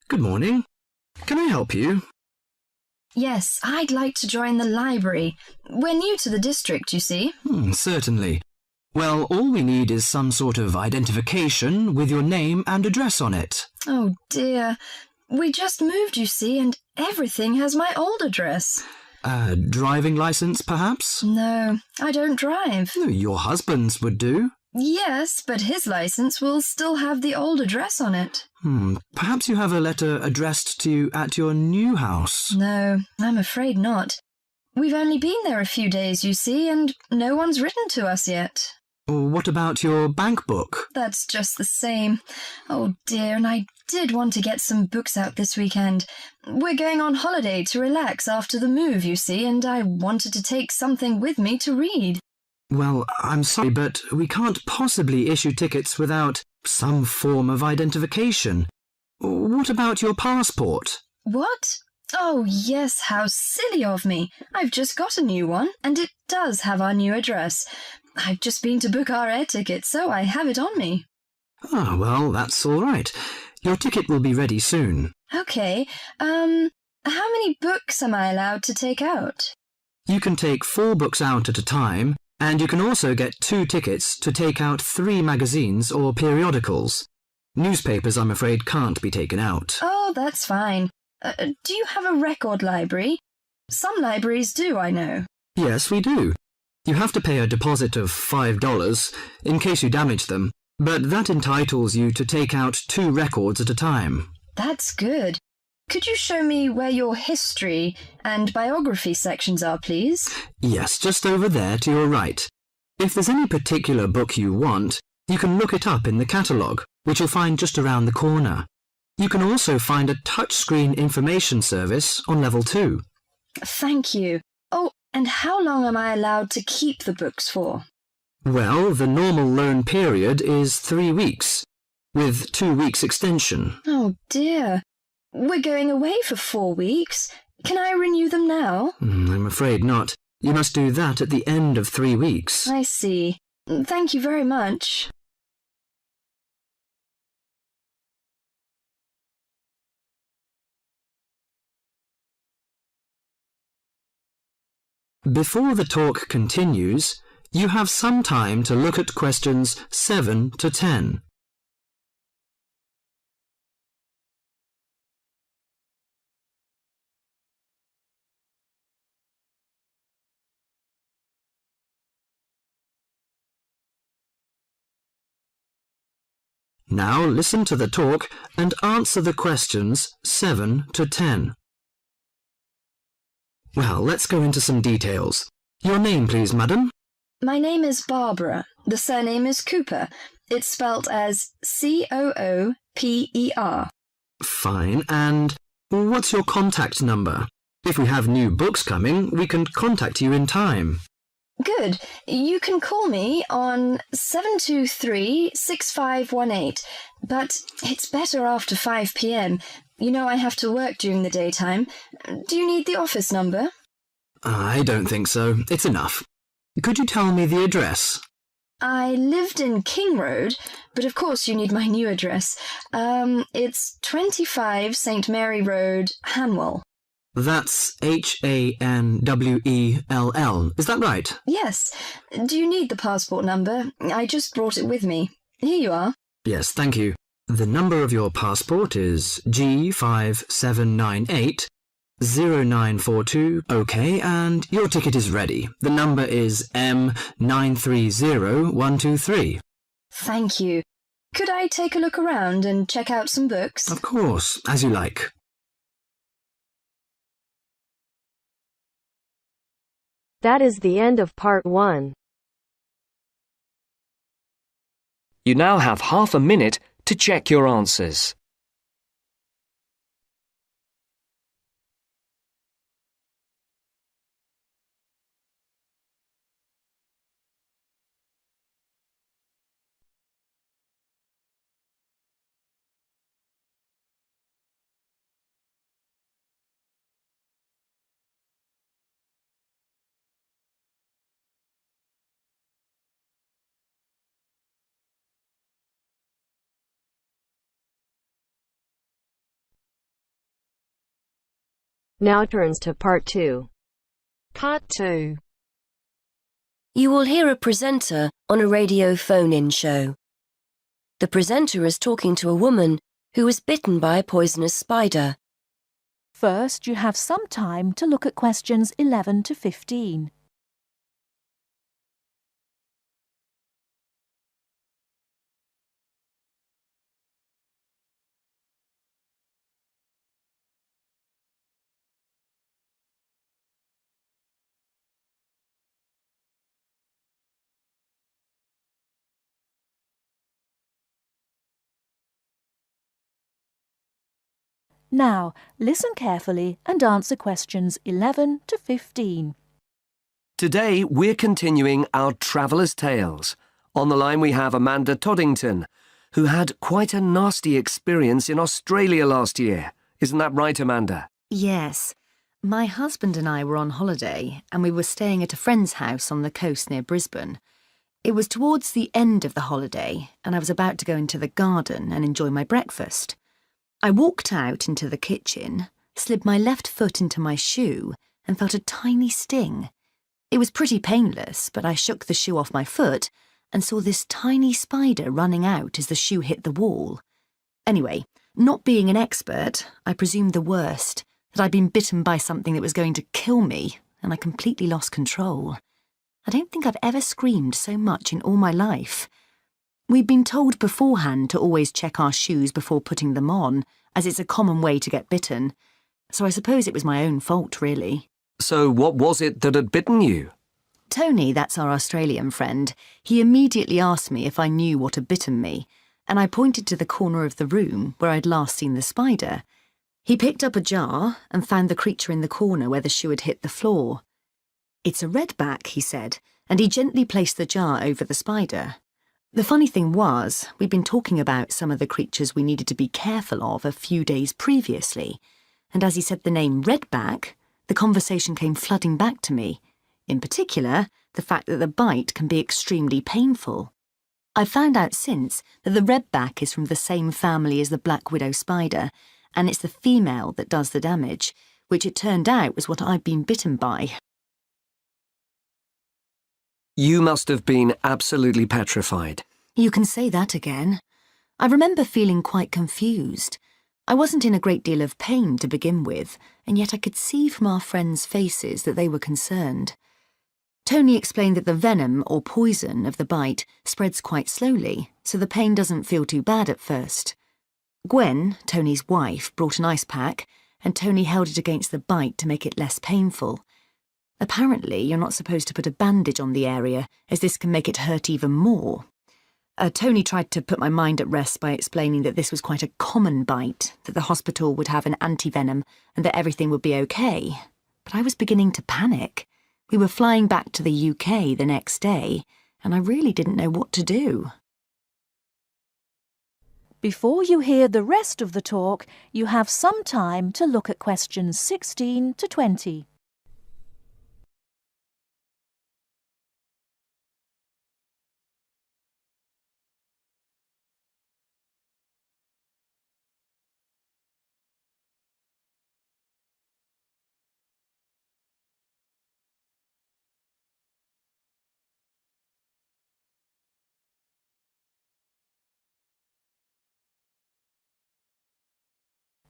Good morning. Can I help you? Yes, I'd like to join the library. We're new to the district, you see. Certainly. Well, all we need is some sort of identification with your name and address on it. Oh dear. We just moved, you see, and everything has my old address. A driving license, perhaps? No, I don't drive. Your husband's would do. Yes, but his license will still have the old address on it. Perhaps you have a letter addressed to you at your new house. No, I'm afraid not. We've only been there a few days, you see, and no one's written to us yet. What about your bank book? That's just the same. Oh dear, and I did want to get some books out this weekend. We're going on holiday to relax after the move, you see, and I wanted to take something with me to read. Well, I'm sorry, but we can't possibly issue tickets without some form of identification. What about your passport? What? Oh, yes, how silly of me. I've just got a new one, and it does have our new address. I've just been to book our air ticket, so I have it on me. Well, that's all right. Your ticket will be ready soon. Okay, how many books am I allowed to take out? You can take 4 books out at a time, and you can also get 2 tickets to take out 3 magazines or periodicals. Newspapers, I'm afraid, can't be taken out. Oh, that's fine. Do you have a record library? Some libraries do, I know. Yes, we do. You have to pay a deposit of $5 in case you damage them, but that entitles you to take out 2 records at a time. That's good. Could you show me where your history and biography sections are, please? Yes, just over there to your right. If there's any particular book you want, you can look it up in the catalogue, which you'll find just around the corner. You can also find a touchscreen information service on level 2. Thank you. Oh, and how long am I allowed to keep the books for? Well, the normal loan period is 3 weeks, with 2 weeks extension. Oh dear. We're going away for 4 weeks. Can I renew them now? I'm afraid not. You must do that at the end of 3 weeks. I see. Thank you very much. Before the talk continues, you have some time to look at questions 7 to 10. Now listen to the talk and answer the questions 7 to 10. Well, let's go into some details. Your name, please, madam? My name is Barbara. The surname is Cooper. It's spelt as Cooper. Fine. And what's your contact number? If we have new books coming, we can contact you in time. Good. You can call me on 723-6518, but it's better after 5 p.m. You know I have to work during the daytime. Do you need the office number? I don't think so. It's enough. Could you tell me the address? I lived in King Road, but of course you need my new address. It's 25 St. Mary Road, Hanwell. That's Hanwell. Is that right? Yes. Do you need the passport number? I just brought it with me. Here you are. Yes, thank you. The number of your passport is G5798-0942. OK, and your ticket is ready. The number is M930123. Thank you. Could I take a look around and check out some books? Of course, as you like. That is the end of part 1. You now have half a minute to check your answers. Now turns to part 2. Part 2. You will hear a presenter on a radio phone-in show. The presenter is talking to a woman who was bitten by a poisonous spider. First, you have some time to look at questions 11 to 15. Now, listen carefully and answer questions 11 to 15. Today, we're continuing our Traveller's Tales. On the line we have Amanda Toddington, who had quite a nasty experience in Australia last year. Isn't that right, Amanda? Yes. My husband and I were on holiday and we were staying at a friend's house on the coast near Brisbane. It was towards the end of the holiday and I was about to go into the garden and enjoy my breakfast. I walked out into the kitchen, slid my left foot into my shoe and felt a tiny sting. It was pretty painless, but I shook the shoe off my foot and saw this tiny spider running out as the shoe hit the wall. Anyway, not being an expert, I presumed the worst, that I'd been bitten by something that was going to kill me, and I completely lost control. I don't think I've ever screamed so much in all my life. We'd been told beforehand to always check our shoes before putting them on, as it's a common way to get bitten. So I suppose it was my own fault, really. So what was it that had bitten you? Tony, that's our Australian friend, he immediately asked me if I knew what had bitten me, and I pointed to the corner of the room where I'd last seen the spider. He picked up a jar and found the creature in the corner where the shoe had hit the floor. "It's a redback," he said, and he gently placed the jar over the spider. The funny thing was, we'd been talking about some of the creatures we needed to be careful of a few days previously, and as he said the name redback, the conversation came flooding back to me. In particular, the fact that the bite can be extremely painful. I've found out since that the redback is from the same family as the black widow spider, and it's the female that does the damage, which it turned out was what I'd been bitten by. You must have been absolutely petrified. You can say that again. I remember feeling quite confused. I wasn't in a great deal of pain to begin with, and yet I could see from our friends' faces that they were concerned. Tony explained that the venom or poison of the bite spreads quite slowly, so the pain doesn't feel too bad at first. Gwen, Tony's wife, brought an ice pack, and Tony held it against the bite to make it less painful. Apparently, you're not supposed to put a bandage on the area, as this can make it hurt even more. Tony tried to put my mind at rest by explaining that this was quite a common bite, that the hospital would have an antivenom, and that everything would be okay. But I was beginning to panic. We were flying back to the UK the next day, and I really didn't know what to do. Before you hear the rest of the talk, you have some time to look at questions 16 to 20.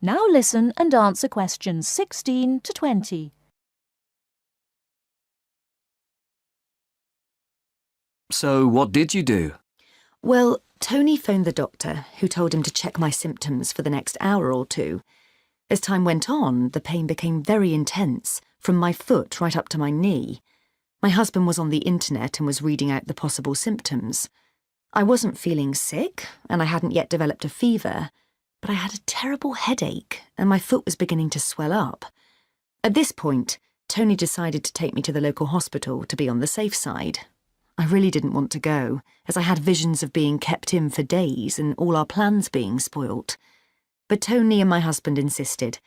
Now listen and answer questions 16 to 20. So what did you do? Well, Tony phoned the doctor, who told him to check my symptoms for the next hour or two. As time went on, the pain became very intense, from my foot right up to my knee. My husband was on the internet and was reading out the possible symptoms. I wasn't feeling sick, and I hadn't yet developed a fever, but I had a terrible headache, and my foot was beginning to swell up. At this point, Tony decided to take me to the local hospital to be on the safe side. I really didn't want to go, as I had visions of being kept in for days and all our plans being spoilt. But Tony and my husband insisted.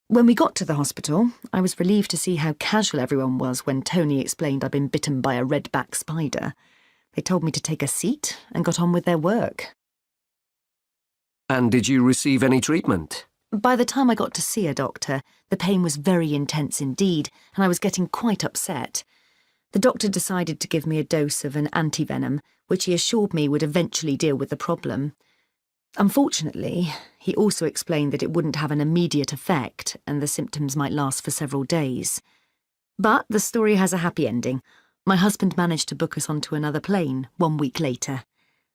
When we got to the hospital, I was relieved to see how casual everyone was when Tony explained I'd been bitten by a redback spider. They told me to take a seat and got on with their work. And did you receive any treatment? By the time I got to see a doctor, the pain was very intense indeed, and I was getting quite upset. The doctor decided to give me a dose of an antivenom, which he assured me would eventually deal with the problem. Unfortunately, he also explained that it wouldn't have an immediate effect and the symptoms might last for several days. But the story has a happy ending. My husband managed to book us onto another plane 1 week later.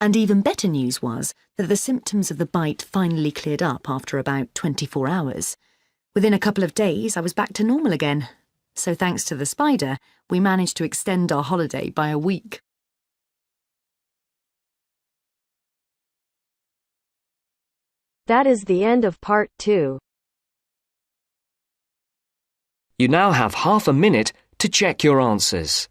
And even better news was that the symptoms of the bite finally cleared up after about 24 hours. Within a couple of days, I was back to normal again. So thanks to the spider, we managed to extend our holiday by a week. That is the end of part 2. You now have half a minute to check your answers.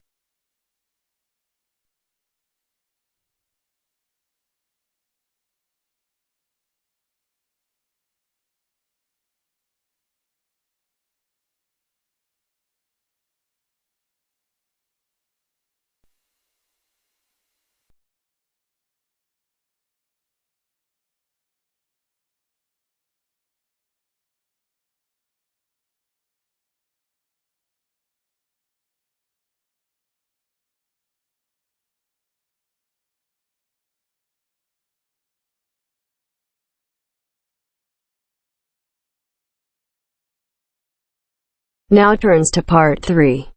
Now turns to part 3.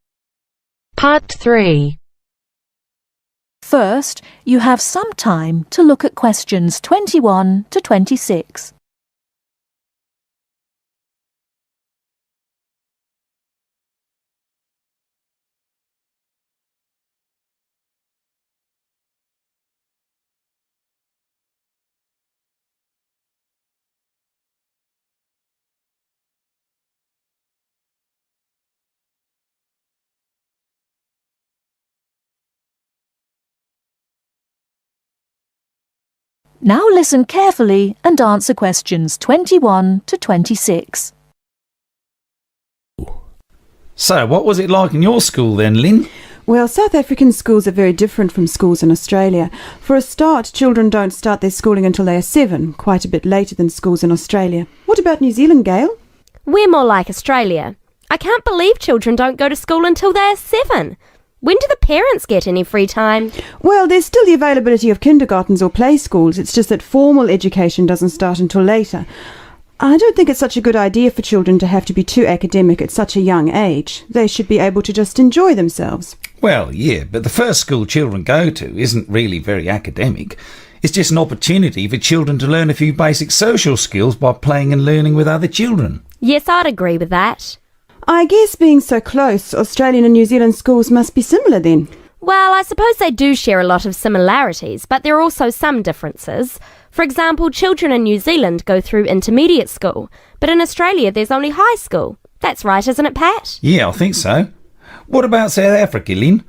Part 3. First, you have some time to look at questions 21 to 26. Now listen carefully and answer questions 21 to 26. So, what was it like in your school then, Lynn? Well, South African schools are very different from schools in Australia. For a start, children don't start their schooling until they are 7, quite a bit later than schools in Australia. What about New Zealand, Gail? We're more like Australia. I can't believe children don't go to school until they are 7. When do the parents get any free time? Well, there's still the availability of kindergartens or play schools. It's just that formal education doesn't start until later. I don't think it's such a good idea for children to have to be too academic at such a young age. They should be able to just enjoy themselves. Well, yeah, but the first school children go to isn't really very academic. It's just an opportunity for children to learn a few basic social skills by playing and learning with other children. Yes, I'd agree with that. I guess being so close, Australian and New Zealand schools must be similar then. Well, I suppose they do share a lot of similarities, but there are also some differences. For example, children in New Zealand go through intermediate school, but in Australia there's only high school. That's right, isn't it, Pat? Yeah, I think so. What about South Africa, Lynn?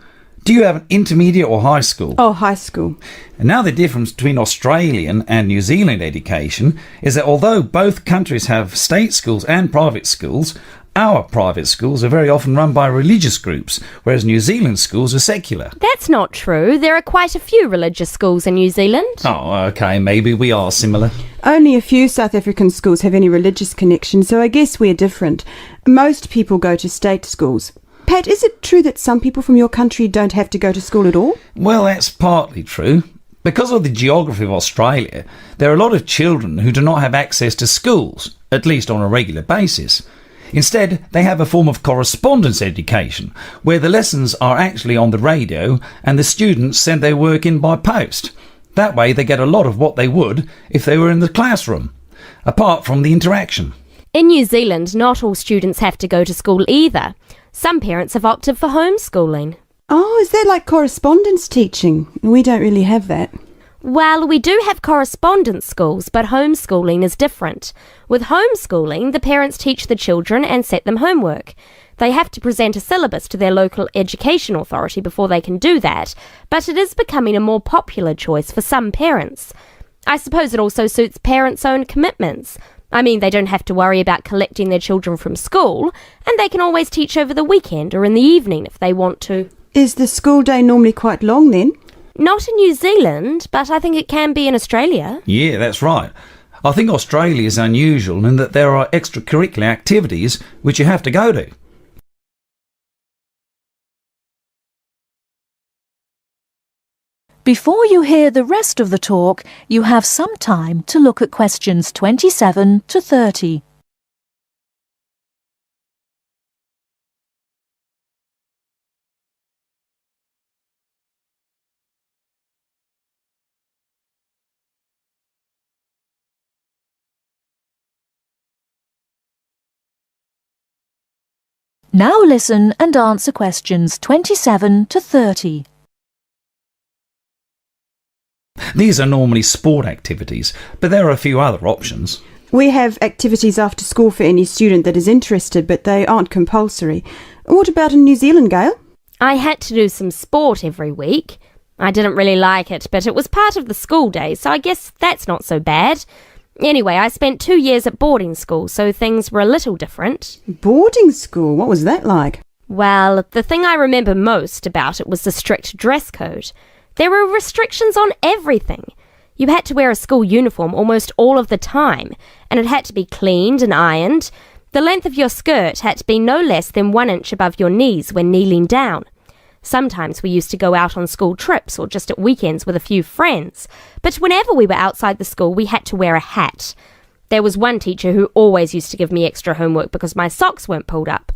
Do you have an intermediate or high school? Oh, high school. And now the difference between Australian and New Zealand education is that although both countries have state schools and private schools, our private schools are very often run by religious groups, whereas New Zealand schools are secular. That's not true. There are quite a few religious schools in New Zealand. Oh, OK, maybe we are similar. Only a few South African schools have any religious connection, so I guess we're different. Most people go to state schools. Pat, is it true that some people from your country don't have to go to school at all? Well, that's partly true. Because of the geography of Australia, there are a lot of children who do not have access to schools, at least on a regular basis. Instead, they have a form of correspondence education, where the lessons are actually on the radio and the students send their work in by post. That way they get a lot of what they would if they were in the classroom, apart from the interaction. In New Zealand, not all students have to go to school either. Some parents have opted for homeschooling. Oh, is that like correspondence teaching? We don't really have that. Well, we do have correspondence schools, but homeschooling is different. With homeschooling, the parents teach the children and set them homework. They have to present a syllabus to their local education authority before they can do that, but it is becoming a more popular choice for some parents. I suppose it also suits parents' own commitments. I mean, they don't have to worry about collecting their children from school, and they can always teach over the weekend or in the evening if they want to. Is the school day normally quite long then? Not in New Zealand, but I think it can be in Australia. Yeah, that's right. I think Australia is unusual in that there are extracurricular activities which you have to go to. Before you hear the rest of the talk, you have some time to look at questions 27 to 30. Now listen and answer questions 27 to 30. These are normally sport activities, but there are a few other options. We have activities after school for any student that is interested, but they aren't compulsory. What about in New Zealand, Gail? I had to do some sport every week. I didn't really like it, but it was part of the school day, so I guess that's not so bad. Anyway, I spent 2 years at boarding school, so things were a little different. Boarding school? What was that like? Well, the thing I remember most about it was the strict dress code. There were restrictions on everything. You had to wear a school uniform almost all of the time, and it had to be cleaned and ironed. The length of your skirt had to be no less than 1 inch above your knees when kneeling down. Sometimes we used to go out on school trips or just at weekends with a few friends, but whenever we were outside the school we had to wear a hat. There was one teacher who always used to give me extra homework because my socks weren't pulled up,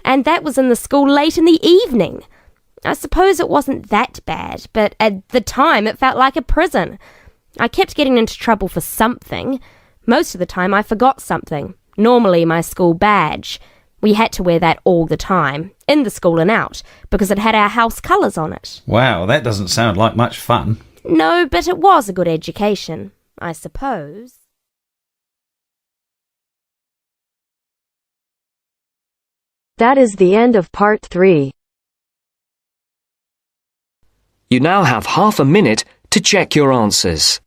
and that was in the school late in the evening. I suppose it wasn't that bad, but at the time it felt like a prison. I kept getting into trouble for something. Most of the time I forgot something, normally my school badge. We had to wear that all the time, in the school and out, because it had our house colours on it. Wow, that doesn't sound like much fun. No, but it was a good education, I suppose. That is the end of part 3. You now have half a minute to check your answers.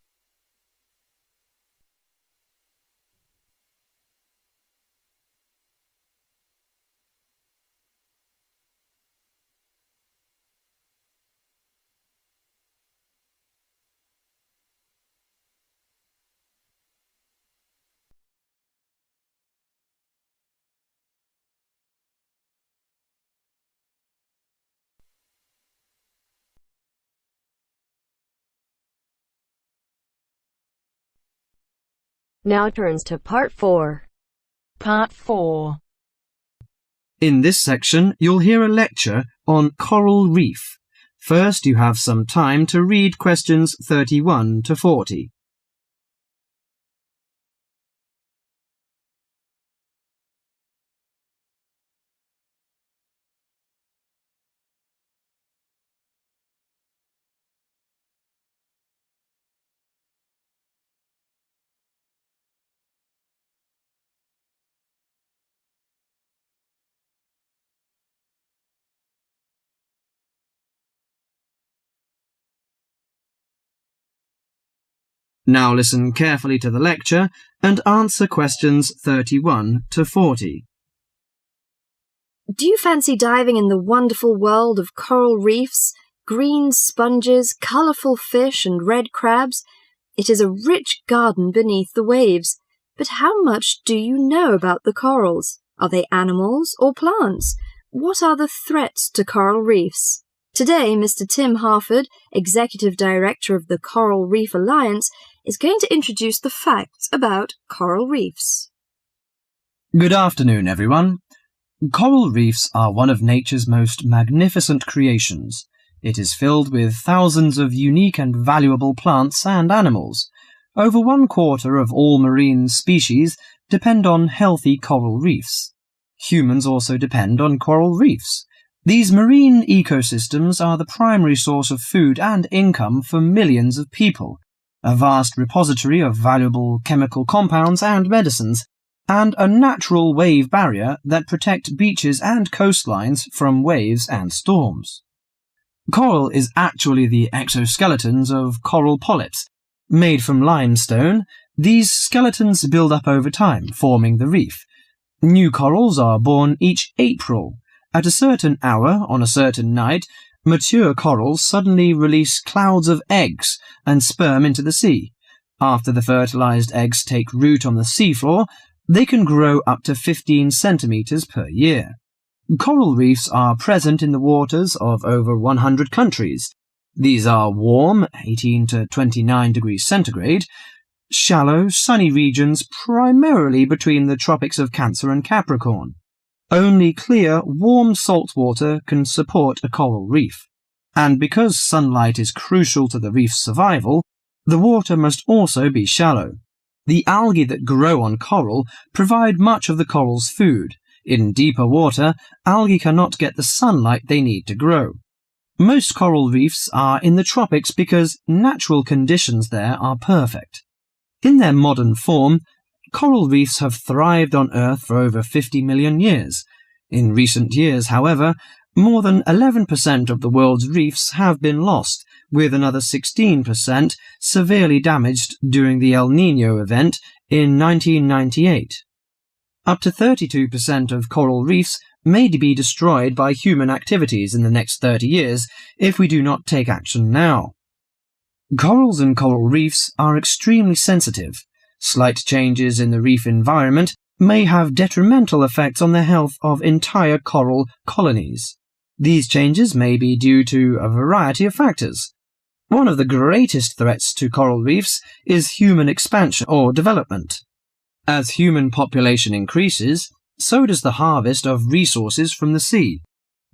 Now turns to part 4. Part 4. In this section, you'll hear a lecture on coral reef. First, you have some time to read questions 31 to 40. Now listen carefully to the lecture and answer questions 31 to 40. Do you fancy diving in the wonderful world of coral reefs, green sponges, colourful fish and red crabs? It is a rich garden beneath the waves. But how much do you know about the corals? Are they animals or plants? What are the threats to coral reefs? Today, Mr. Tim Harford, Executive Director of the Coral Reef Alliance, is going to introduce the facts about coral reefs. Good afternoon, everyone. Coral reefs are one of nature's most magnificent creations. It is filled with thousands of unique and valuable plants and animals. Over 1/4 of all marine species depend on healthy coral reefs. Humans also depend on coral reefs. These marine ecosystems are the primary source of food and income for millions of people, a vast repository of valuable chemical compounds and medicines, and a natural wave barrier that protect beaches and coastlines from waves and storms. Coral is actually the exoskeletons of coral polyps. Made from limestone, these skeletons build up over time, forming the reef. New corals are born each April. At a certain hour, on a certain night, mature corals suddenly release clouds of eggs and sperm into the sea. After the fertilized eggs take root on the seafloor, they can grow up to 15 centimeters per year. Coral reefs are present in the waters of over 100 countries. These are warm, 18 to 29 degrees centigrade, shallow, sunny regions primarily between the tropics of Cancer and Capricorn. Only clear, warm salt water can support a coral reef. And because sunlight is crucial to the reef's survival, the water must also be shallow. The algae that grow on coral provide much of the coral's food. In deeper water, algae cannot get the sunlight they need to grow. Most coral reefs are in the tropics because natural conditions there are perfect. In their modern form, coral reefs have thrived on Earth for over 50 million years. In recent years, however, more than 11% of the world's reefs have been lost, with another 16% severely damaged during the El Niño event in 1998. Up to 32% of coral reefs may be destroyed by human activities in the next 30 years if we do not take action now. Corals and coral reefs are extremely sensitive. Slight changes in the reef environment may have detrimental effects on the health of entire coral colonies. These changes may be due to a variety of factors. One of the greatest threats to coral reefs is human expansion or development. As human population increases, so does the harvest of resources from the sea.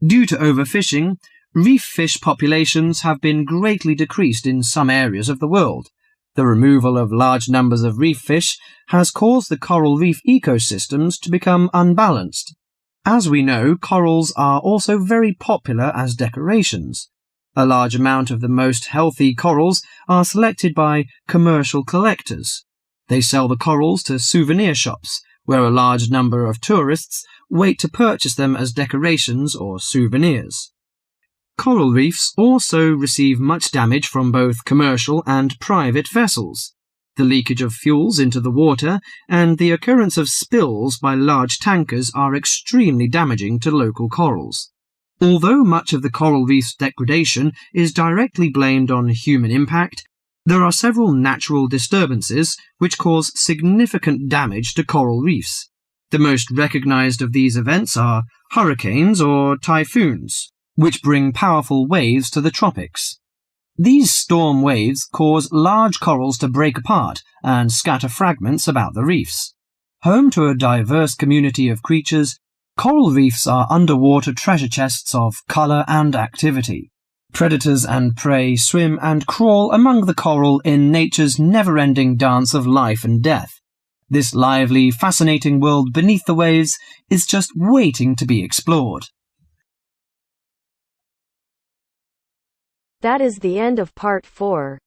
Due to overfishing, reef fish populations have been greatly decreased in some areas of the world. The removal of large numbers of reef fish has caused the coral reef ecosystems to become unbalanced. As we know, corals are also very popular as decorations. A large amount of the most healthy corals are selected by commercial collectors. They sell the corals to souvenir shops, where a large number of tourists wait to purchase them as decorations or souvenirs. Coral reefs also receive much damage from both commercial and private vessels. The leakage of fuels into the water and the occurrence of spills by large tankers are extremely damaging to local corals. Although much of the coral reef's degradation is directly blamed on human impact, there are several natural disturbances which cause significant damage to coral reefs. The most recognized of these events are hurricanes or typhoons, which bring powerful waves to the tropics. These storm waves cause large corals to break apart and scatter fragments about the reefs. Home to a diverse community of creatures, coral reefs are underwater treasure chests of colour and activity. Predators and prey swim and crawl among the coral in nature's never-ending dance of life and death. This lively, fascinating world beneath the waves is just waiting to be explored. That is the end of part 4.